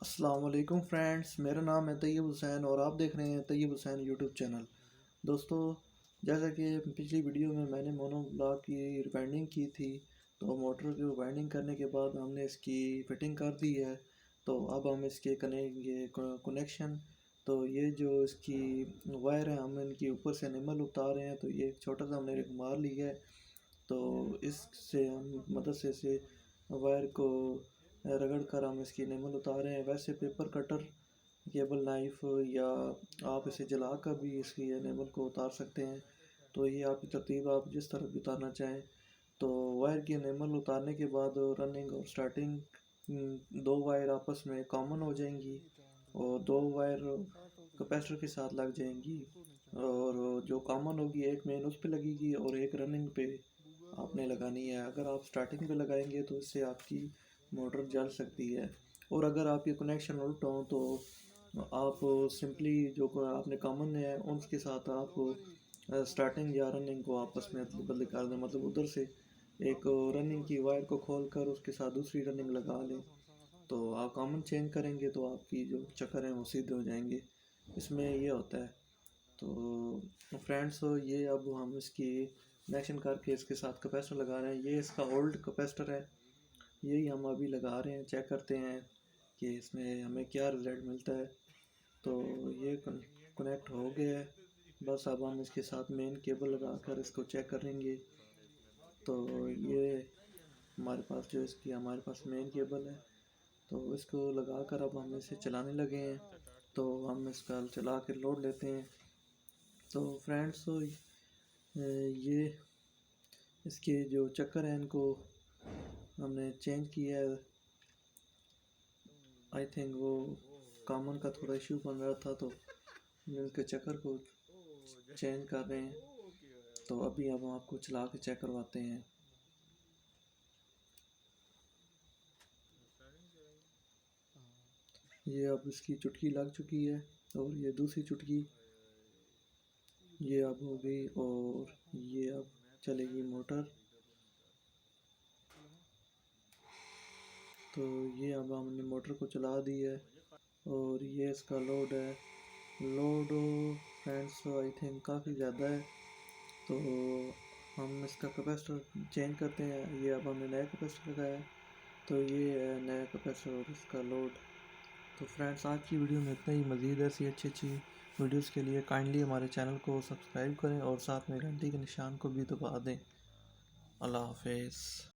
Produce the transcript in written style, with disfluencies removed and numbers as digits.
अस्सलाम वालेकुम फ्रेंड्स, मेरा नाम है तैयब हुसैन और आप देख रहे हैं तैयब हुसैन यूट्यूब चैनल। दोस्तों, जैसा कि पिछली वीडियो में मैंने मोनो ब्लॉक की रिवाइंडिंग की थी, तो मोटर की वाइंडिंग करने के बाद हमने इसकी फिटिंग कर दी है। तो अब हम इसके करेंगे कनेक्शन। तो ये जो इसकी वायर है, हम इनके ऊपर से निमल उतार रहे हैं। तो ये एक छोटा सा हमने एक मार लिया है। तो इससे हम मदद से वायर को रगड़ कर हम इसकी नेमल उतारे हैं। वैसे पेपर कटर, केबल नाइफ या आप इसे जला कर भी इसकी नेमल को उतार सकते हैं। तो ये आपकी तरतीब, आप जिस तरह भी उतारना चाहें। तो वायर की नेमल उतारने के बाद रनिंग और स्टार्टिंग, दो वायर आपस में कॉमन हो जाएंगी और दो वायर कैपेसिटर के साथ लग जाएंगी। और जो कॉमन होगी, एक मेन उस पे लगेगी और एक रनिंग पे आपने लगानी है। अगर आप स्टार्टिंग पे लगाएंगे तो इससे आपकी मोटर जल सकती है। और अगर आपके कनेक्शन उल्ट हों तो आप सिंपली जो आपने कॉमन है उसके साथ आप स्टार्टिंग या रनिंग को आपस में अदल बदल कर दें। मतलब उधर से एक रनिंग की वायर को खोल कर उसके साथ दूसरी रनिंग लगा लें। तो आप कॉमन चेंज करेंगे तो आपकी जो चक्कर हैं वो सीधे हो जाएंगे। इसमें ये होता है। तो फ्रेंड्स, ये अब हम इसकी कनेक्शन करके इसके साथ कैपेसिटर लगा रहे हैं। ये इसका ओल्ड कैपेसिटर है, यही हम अभी लगा रहे हैं। चेक करते हैं कि इसमें हमें क्या रिजल्ट मिलता है। तो ये कनेक्ट हो गया है। बस अब हम इसके साथ मेन केबल लगा कर इसको चेक करेंगे। तो ये हमारे पास मेन केबल है। तो इसको लगा कर अब हम इसे चलाने लगे हैं। तो हम इसका चला कर लोड लेते हैं। तो फ्रेंड्स, ये इसके जो चक्कर हैं इनको हमने चेंज किया है। आई थिंक वो कॉमन का थोड़ा इशू बन रहा था, तो हम इसके चक्कर को चेंज कर रहे हैं। तो अभी अब हम आपको चला के चेक करवाते हैं। ये अब इसकी चुटकी लग चुकी है और ये दूसरी चुटकी ये अब हो गई और ये अब चलेगी मोटर। तो ये अब हमने मोटर को चला दी है और ये इसका लोड है। लोड फ्रेंड्स आई थिंक काफ़ी ज़्यादा है। तो हम इसका कैपेसिटर चेंज करते हैं। ये अब हमने नया कैपेसिटर लगाया है। तो ये है नया कैपेसिटर और इसका लोड। तो फ्रेंड्स, आज की वीडियो में इतना ही। मज़ीद ऐसी अच्छी अच्छी वीडियोस के लिए काइंडली हमारे चैनल को सब्सक्राइब करें और साथ में घंटी के निशान को भी दबा दें। अल्लाह हाफिज़।